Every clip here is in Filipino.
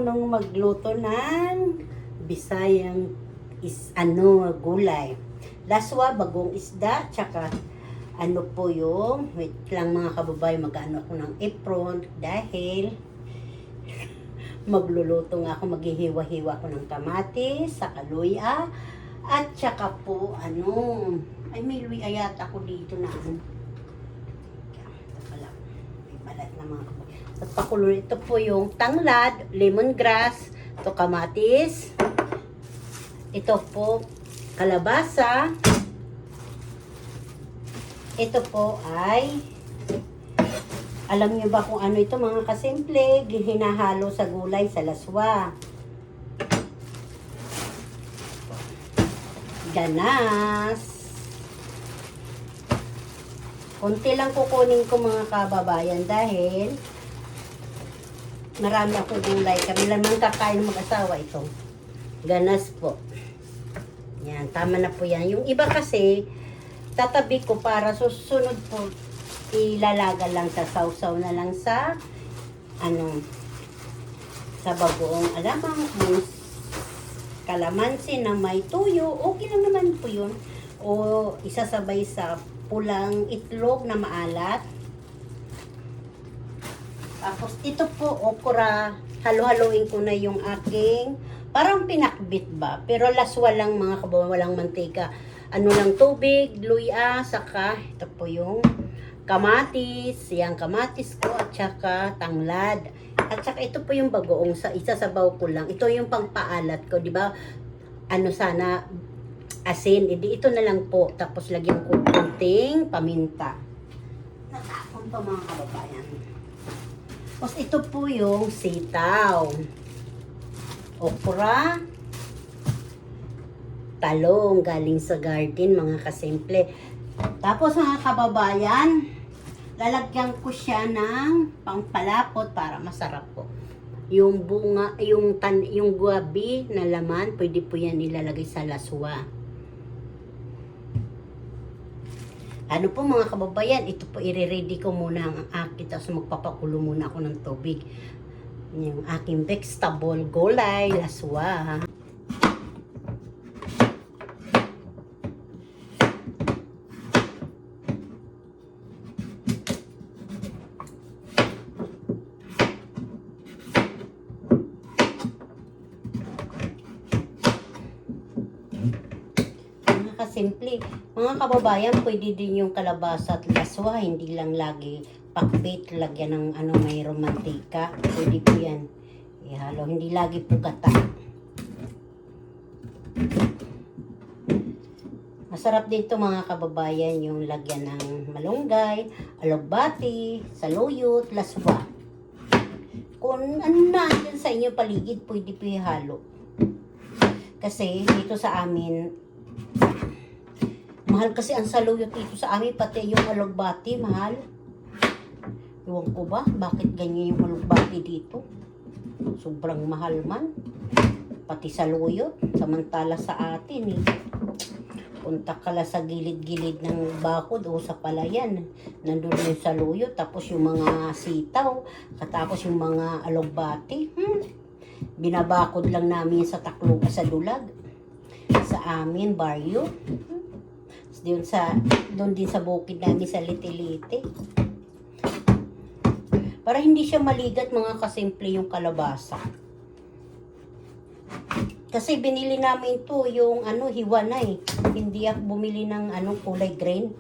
nung magluto ng Bisayang gulay. Laswa, bagong isda, tsaka ano po yung, wait lang mga kababayan, mag-ano ako ng apron dahil magluluto nga ako, maghihiwa-hiwa ako ng kamatis, sa kaluya, at tsaka po, may luya yata ako dito na ito pala, may balat na mga kababayan. At pakulo, ito po yung tanglad, lemongrass, ito kamatis, ito po kalabasa, ito po ay, alam niyo ba kung ano ito mga kasimple, hinahalo sa gulay sa laswa. Ganas. Konti lang kukunin ko mga kababayan dahil marami akong gulay. Kami lang kakain ng mag-asawa ito. Ganas po. Yan, tama na po yan. Yung iba kasi, tatabi ko para susunod po, ilalaga lang sa sausaw na lang sa, sa bagoong alamang, kalamansi na may tuyo. Okay lang naman po yun. O isasabay sa pulang itlog na maalat. Tapos ito po, okra. Halo-haloin ko na yung aking, parang pinakbit ba? Pero laswa lang mga kababayan, walang mantika. Ano lang, tubig, luya, saka ito po yung kamatis. Yang kamatis ko at saka tanglad. At saka ito po yung bagoong isasabaw ko lang. Ito yung pangpaalat ko, di ba? Sana asin. Ito na lang po. Tapos lagyan ko kunting paminta. Natapon pa mga kababayan. Tapos ito po yung sitaw. Okra. Talong galing sa garden mga kasimple. Tapos mga kababayan, lalagyan ko siya ng pangpalapot para masarap po. Yung bunga, yung guabi na laman, pwede po yan ilalagay sa laswa. Ano po mga kababayan, ito po i-ready ko muna ang akin, tapos magpapakulo muna ako ng tubig. Yung aking vegetable gulay, laswa. Simple. Mga kababayan, pwede din yung kalabasa at laswa, hindi lang lagi pakbit, lagyan ng mayroong mantika. Pwede po yan. Ihalo, hindi lagi po gata. Masarap din to mga kababayan, yung lagyan ng malunggay, alugbati, saluyot, laswa. Kung ano na yan sa inyo paligid, pwede po ihalo. Kasi dito sa amin, mahal kasi ang saluyot dito sa amin, pati yung alugbati, mahal. Iwan ko ba, bakit ganyan yung alugbati dito? Sobrang mahal man. Pati saluyot, samantala sa atin punta ka lang sa gilid-gilid ng bakod o sa palayan. Nandun yung saluyot, tapos yung mga sitaw, katapos yung mga alugbati. Binabakod lang namin sa Tacloba, sa Dulag. Sa amin, baryo. Doon din sa bukid namin sa Liti-Liti. Para hindi siya maligat mga kasimple yung kalabasa. Kasi binili namin to yung hiwa na Hindi ako bumili ng kulay green.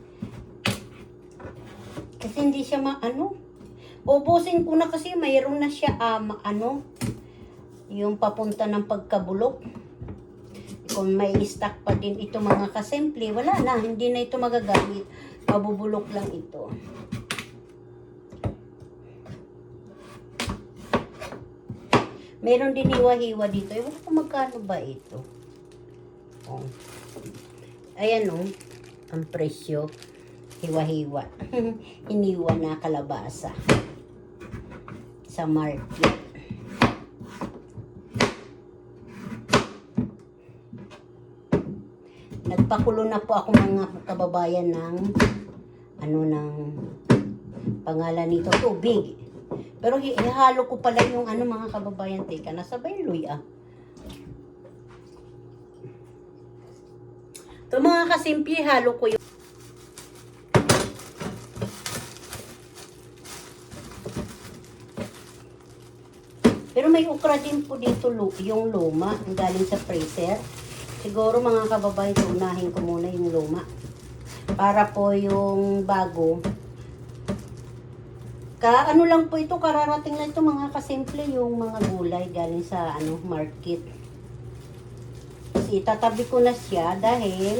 Kasi hindi siya ubusin ko na kasi mayroon na siya yung papunta ng pagkabulok. Kung may stock pa din ito mga kasimple, wala na, hindi na ito magagamit. Mabubulok lang ito. Meron din hiwa-hiwa dito. Ewan ko magkano ba ito. Oh. Ayan ang presyo. Hiwa-hiwa. Hiniwa na kalabasa. Sa market. Nagpakulo na po ako mga kababayan ng ng pangalan nito, tubig. Pero ihalo ko pala yung ano mga kababayan, teka, nasabay luya. Ito mga kasimple, halo ko yung pero may okra din po dito yung luma, ang galing sa freezer. Siguro mga kababayan, unahin ko muna yung luma. Para po yung bago. Ano lang po ito, kararating na ito mga kasimple, yung mga gulay galing sa market. Kasi itatabi ko na siya dahil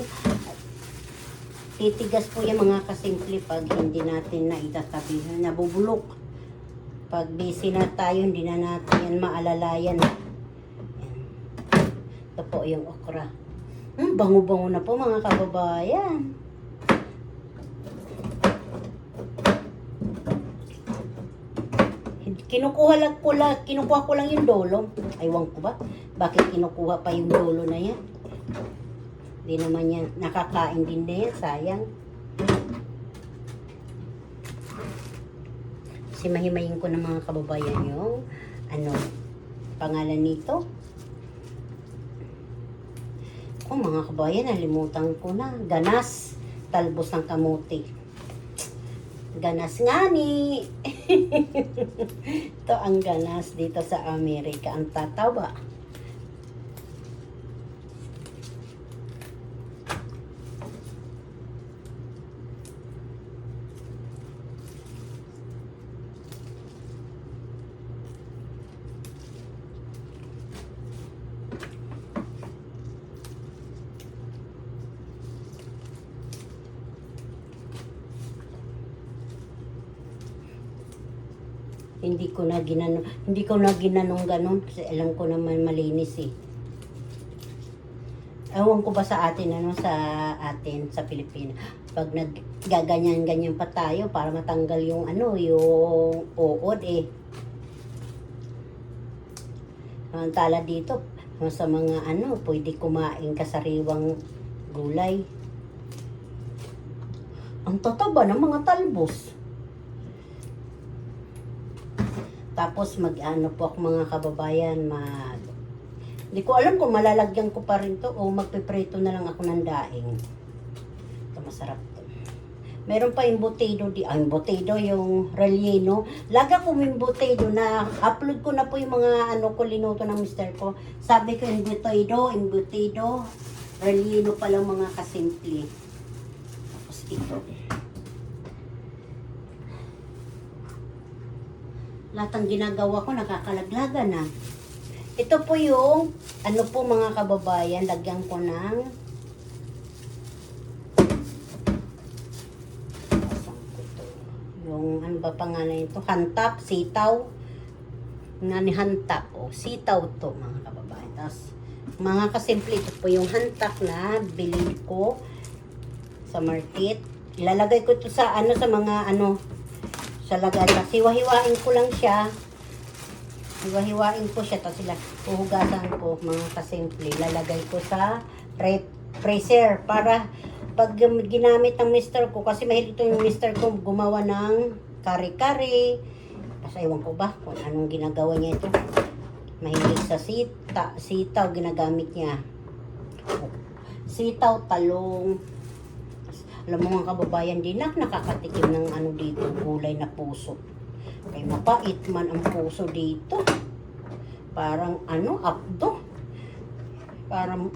titigas po yung mga kasimple pag hindi natin na itatabi. Nabubulok. Pag busy na tayo, hindi na natin yan maalalayan. Yan. Ito po yung okra. Bango-bango na po mga kababayan. Kinukuha ko lang yung dolo. Aywan ko ba? Bakit kinukuha pa yung dolo na yan? Hindi naman yan. Nakakain din na yan. Sayang. Kasi mahimayin ko ng mga kababayan yung pangalan nito. Mga kababayan, nalimutan ko na. Ganas. Talbos ng kamote. Ganas nga ni. Ito ang ganas dito sa Amerika. Ang tataba. Hindi ko na ginanong ganon kasi alam ko naman malinis eh. Ewan ko ba sa atin sa Pilipinas. Pag naggaganyan-ganyan pa tayo para matanggal yung yung uod eh. Samantala dito sa mga pwede kumain kasariwang gulay. Ang tataba ng mga talbos. Tapos po ako mga kababayan, hindi ko alam kung malalagyan ko pa rin to o magpiprito na lang ako ng daing. Ito masarap to. Meron pa yung embutido yung relleno. Laga ko yung embutido na upload ko na po yung mga ko linuto ng mister ko. Sabi ko embutido, relleno pa lang mga kasimple. Tapos ito. Lahat ng ginagawa ko, nakakalaglagan na. Ito po yung, po mga kababayan, lagyan ko ng yung, ba pangalan ito? Hantap, sitaw. Hantap, sitaw to mga kababayan. Tapos, mga kasimple, ito po yung hantap na bilhin ko sa market. Ilalagay ko ito sa, sa mga, sa lagay. Kasi hiwa-hiwain ko lang siya. Hiwa-hiwain ko siya. Tapos sila, puhugasan ko mga kasimple. Lalagay ko sa freezer para pag ginamit ng mister ko, kasi mahilig ito yung mister ko gumawa ng kare-kare. Tapos ewan ko ba kung anong ginagawa niya ito. Mahilig sa sitaw ginagamit niya. Sitaw, talong. Alam mo mga kababayan, din nakakatikim ng dito, gulay na puso. Kaya mapait man ang puso dito. Parang apdo. Parang,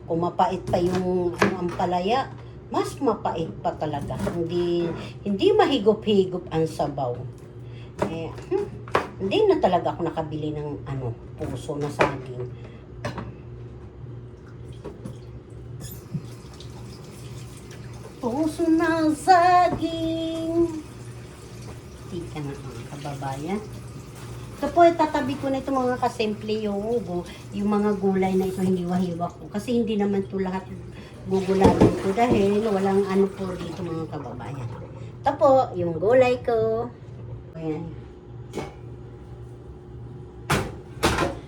kung mapait pa yung ampalaya, mas mapait pa talaga. Hindi mahigop-higop ang sabaw. Hindi na talaga ako nakabili ng puso na saging. Puso ng saging. Tika na mga kababayan. Ito po, tatabi ko na ito mga kasimple yung mga gulay na ito, hindi wahiwa ko. Kasi hindi naman ito lahat gugulatin ko dahil walang po dito mga kababayan. Ito po, yung gulay ko. Ayan.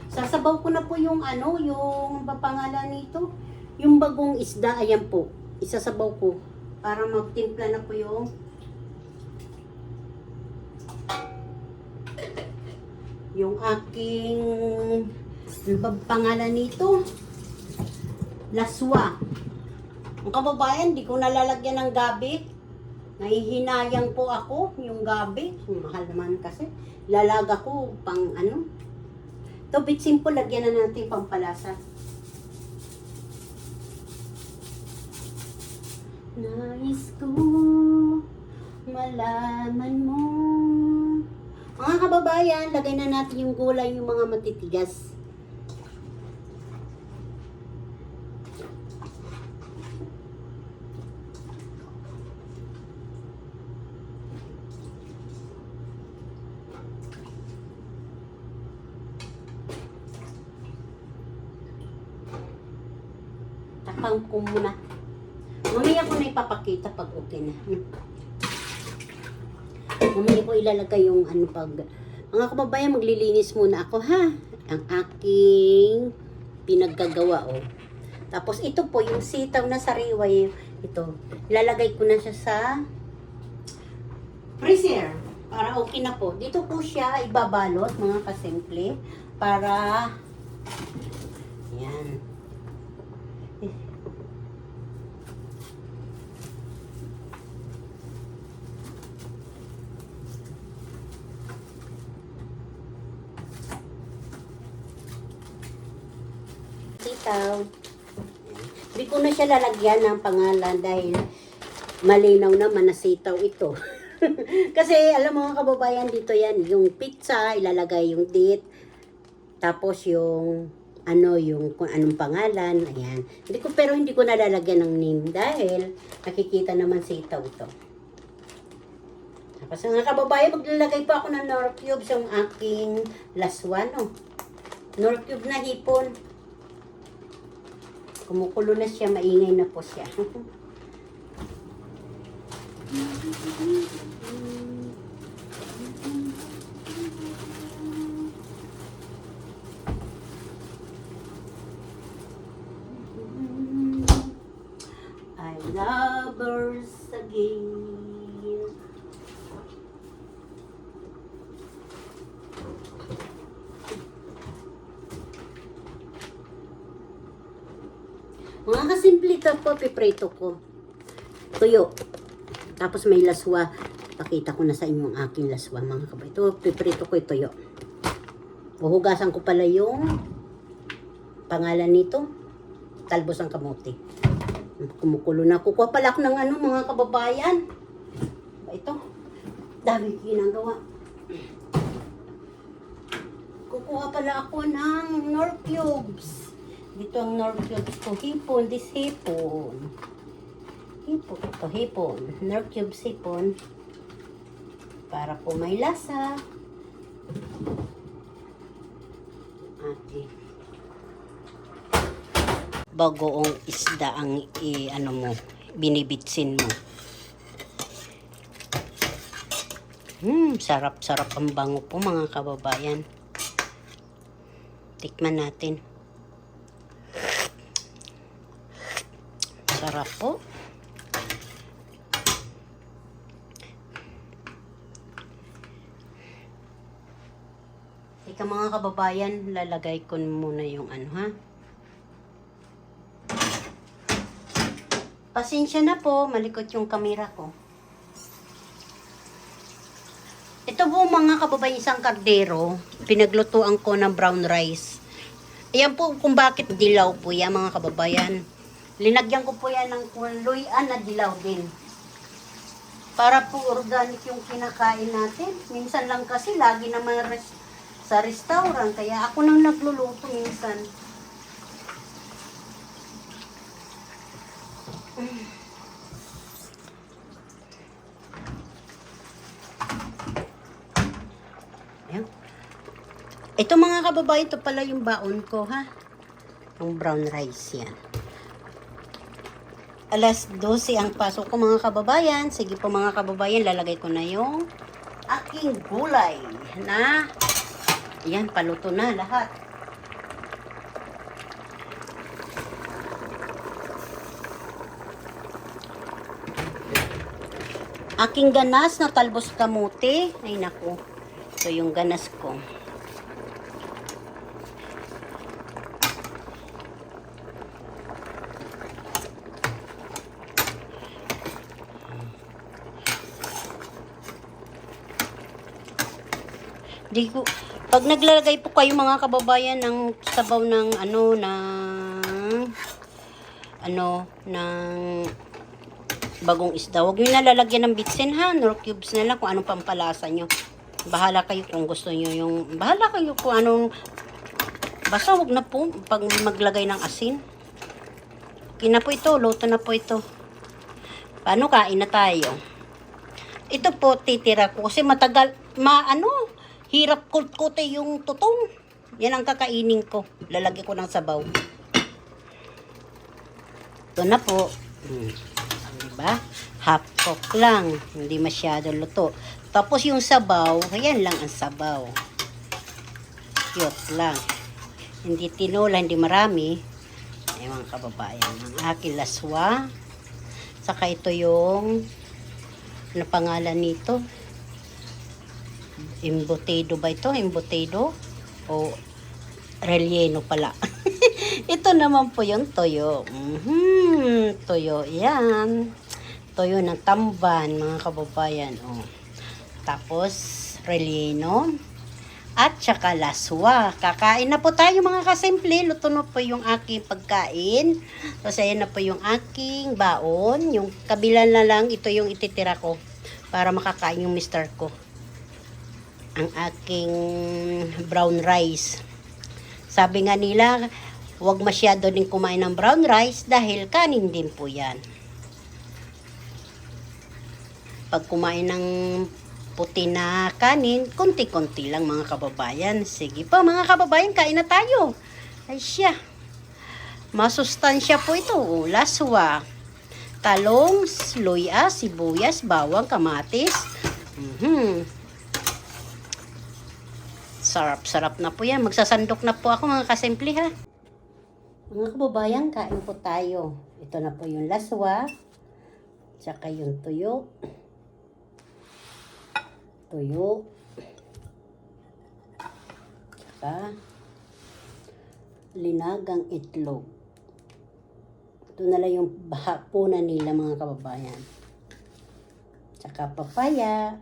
Sasabaw ko na po yung yung pangalan nito. Yung bagong isda, ayan po. Isasabaw ko. Para magtimpla na po yung yung aking, ano ba pangalan nito? Laswa. Ang kababayan, di ko nalalagyan ng gabi. Nahihinayang po ako yung gabi. Mahal naman kasi. Lalaga ko pang ano. Ito, bit simple, lagyan na natin pampalasa. Nais ko malaman mo. Mga kababayan, lagay na natin yung gulay, yung mga matitigas. Takpan ko muna. Mamaya ko na ipapakita pag okay na. Mamaya ko ilalagay yung ano pag... Mga kababayan, maglilinis muna ako ha. Ang aking pinaggagawa oh. Tapos ito po, yung sitaw na sariway, ito. Ilalagay ko na siya sa freezer. Para okay na po. Dito po siya ibabalot, mga kasimple. Para... Yan. Sitaw. Hindi ko na siya lalagyan ng pangalan dahil malinaw naman na sitaw ito. Kasi alam mo mga kababayan, dito yan, yung pizza, ilalagay yung date, tapos yung ano, yung kung anong pangalan, ayan. Pero hindi ko nalalagyan ng name dahil nakikita naman sitaw ito. Tapos mga kababayan, maglalagay pa ako ng Knorr cube sa aking laswa, no? Knorr cube na hipon. Kumukulo na siya, maingay na po siya. I love lovers again. Mga kasimple ito po, piprito ko. Tuyo. Tapos may laswa. Pakita ko na sa inyo ang aking laswa, mga kabay. Ito, piprito ko ito tuyo. Huhugasan ko pala yung pangalan nito. Talbos ang kamote. Kumukulo na. Kukuha pala ako ng ano, mga kababayan. Ito. Dami ginagawa. Kukuha pala ako ng Knorr cubes. Dito ang Knorr cubes ko. Hipon. This hipon. Hipon. Ito hipon. Knorr cubes hipon. Para po may lasa. Okay. Bagoong isda ang ano mo, binibitsin mo. Sarap-sarap ang bango po mga kababayan. Tikman natin. Sarap po. Ika mga kababayan, lalagay ko muna yung ano ha. Pasensya na po, malikot yung kamera ko. Ito po mga kababayan, isang kardero, pinaglutuan ko ng brown rice. Ayan po kung bakit dilaw po yan mga kababayan. Linagyan ko po yan ng luyan na dilaw din. Para po organic yung kinakain natin. Minsan lang kasi lagi naman sa restaurant, kaya ako nang nagluluto minsan. Ayan. Ito mga kababayan, ito pala yung baon ko ha. Yung brown rice yan. Alas 12 ang pasok ko mga kababayan. Sige po mga kababayan, lalagay ko na yung aking gulay na yan, paluto na lahat. Aking ganas na talbos kamote. Ay naku. Ito yung ganas ko. Di ko, pag naglalagay po kayo mga kababayan ng sabaw ng ng bagong isda, huwag nyo nalalagyan ng bitsin ha, nor cubes na lang kung anong pampalasa nyo. Bahala kayo kung gusto nyo bahala kayo kung anong, basta huwag na po pag maglagay ng asin. Okay na po ito, luto na po ito. Paano, kain na tayo. Ito po titira ko kasi matagal, hirap kut-kute yung tutong. Yan ang kakainin ko. Lalagyan ko ng sabaw. Ito na po. Diba? Half cook lang. Hindi masyado luto. Tapos yung sabaw, ayan lang ang sabaw. Cute lang. Hindi tinola, hindi marami. Ay mga kababayan. Ang aking laswa. Saka ito yung, ano pangalan nito? Embutido ba ito? Embutido? O relleno pala. Ito naman po yung toyo. Toyo. Yan. Toyo ng tamban, mga kababayan. O. Tapos, relleno. At saka laswa. Kakain na po tayo mga kasimple. Luto na po yung aking pagkain. So, ayan na po yung aking baon. Yung kabila na lang, ito yung ititira ko. Para makakain yung mister ko. Ang aking brown rice. Sabi nga nila, huwag masyado din kumain ng brown rice dahil kanin din po yan. Pag kumain ng puti na kanin, konti-konti lang mga kababayan. Sige po mga kababayan, kain na tayo. Ay siya. Masustansya po ito. Laswa, talong, luya, sibuyas, bawang, kamatis. Sarap-sarap na po yan. Magsasandok na po ako mga kasimple ha. Mga kababayan, kain po tayo. Ito na po yung laswa. Tsaka yung tuyo. Tsaka linagang itlog. Ito na lang yung hapunan nila mga kababayan. Tsaka papaya.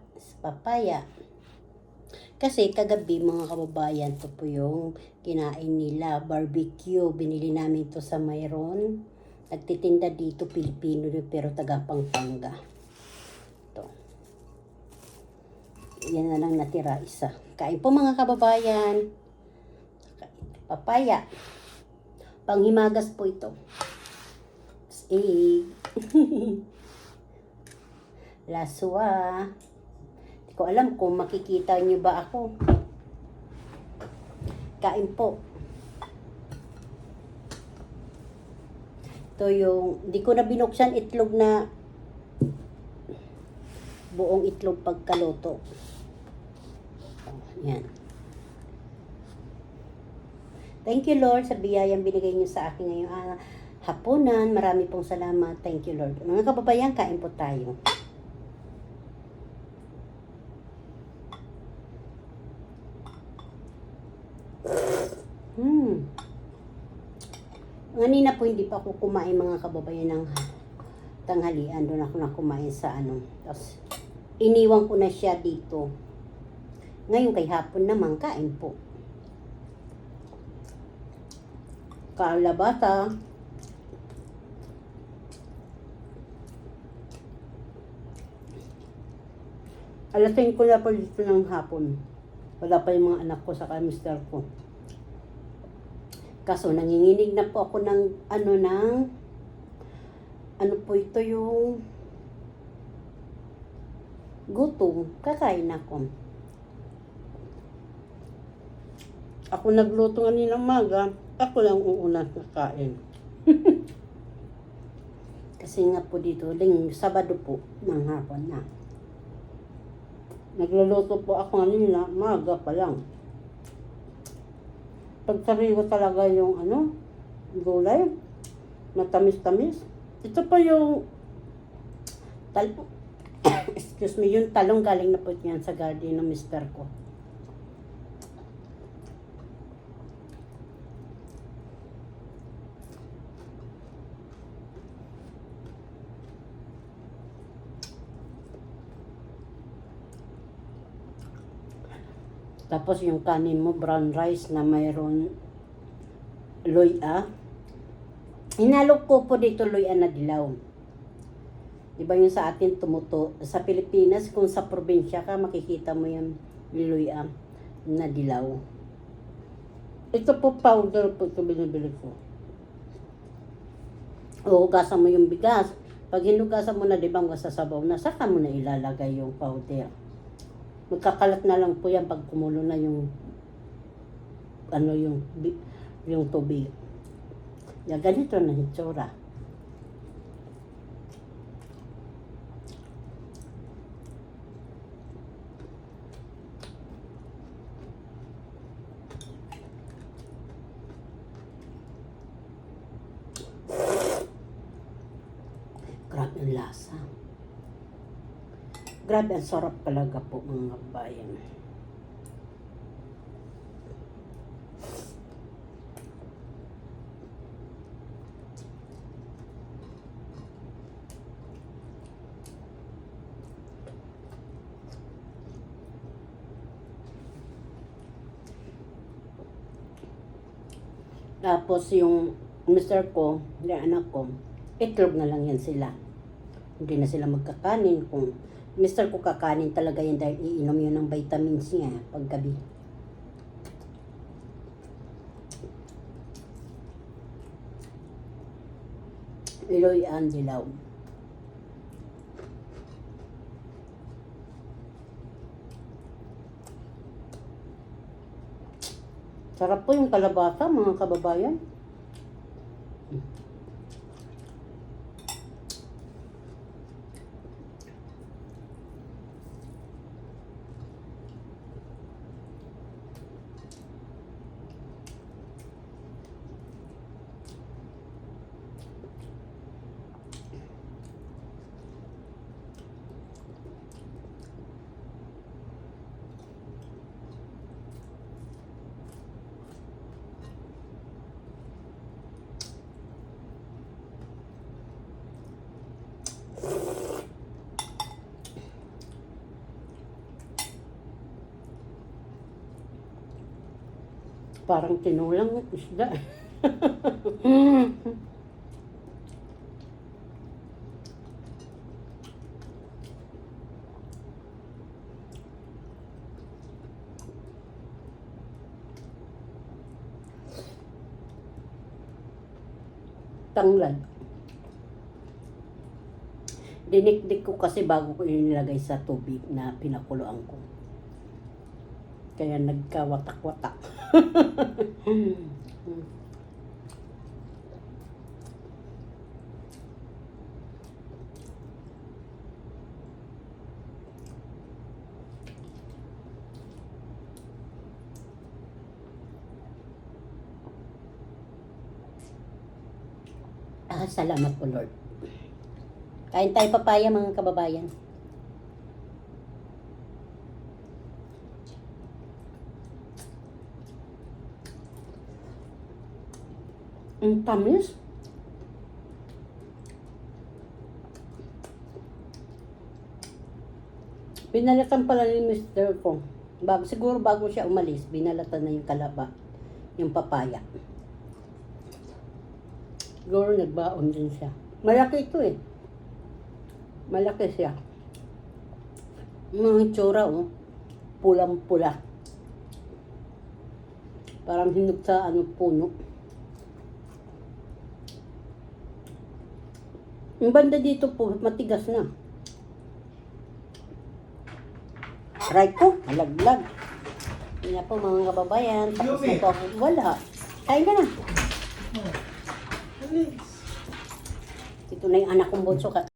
Kasi kagabi mga kababayan, ito po yung kinain nila, barbecue. Binili namin ito sa Mayroon. Nagtitinda dito, Pilipino pero taga Pampanga. Ito. Yan na lang natira, isa. Kain po mga kababayan. Papaya. Panghimagas po ito. Egg. Laswa. Ko alam kung makikita niyo ba ako. Kain po. Ito yung, di ko na binuksan itlog na buong itlog pagkaluto. Yan. Thank you Lord sa biyayang binigay niyo sa akin ngayong hapunan. Marami pong salamat. Thank you Lord. Mga kababayan, kain po tayo. Kanina po hindi pa ako kumain mga kababayan ng tanghalian. Doon ako na kumain sa Tapos iniwan ko na siya dito. Ngayon kay hapon naman kain po. Kalabasa. Alasin ko na po dito ng hapon. Wala pa yung mga anak ko sa mister ko. Kaso nanginginig na po ako ng po ito yung gutom. Kakain ako. Ako nagluto kanina umaga. Ako lang uuna kakain. Kasi nga po dito, Sabado po ng hapon na. Nagluluto po ako kanina, umaga pa lang. Pagsabi ko talaga yung gulay, matamis-tamis. Ito pa yung talong. Excuse me, yung talong galing na po yan sa garden ng mister ko. Tapos yung kanin mo, brown rice na mayroon luya. Hinalo ko po dito luya na dilaw. Diba yung sa atin tumuto? Sa Pilipinas, kung sa probinsya ka, makikita mo yung luya na dilaw. Ito po powder po ito binibili ko. Hugasan mo yung bigas. Pag hinugasan mo na, di ba, sasabaw na, saka mo na ilalagay yung powder. Magkakalat na lang po yan pag kumulo na yung yung tubig. Yan, ganito na hitsura. Grabe ang lasa. Grabe ang sarap talaga po mga kabayan. Tapos yung mister ko, yung anak ko, itlog na lang yan sila. Hindi na sila magkakanin. Kung mister ko kakanin talaga yan dahil iinom yun ng vitamins niya paggabi. Iloy ang dilaw. Sarap po yung kalabasa, mga kababayan. Parang tinulang isda. Tanglad. Dinikdik ko kasi bago ko inilagay sa tubig na pinakuluan ko. Kaya nagkawatak-watak. Salamat po, Lord. Kain tayo papaya, mga kababayan. Ang tamis. Binalatan pala ni mister ko. Siguro bago siya umalis, binalatan na yung yung papaya. Siguro nagbaon din siya. Malaki ito eh. Malaki siya. Mga itsura oh. Pulang-pula. Parang hinog sa puno. Yung banda dito po, matigas na. Try ko, malaglag. Hindi na po mga kababayan. Tapos na po. Wala. Kain ka na. Ito na yung anak kong bunso.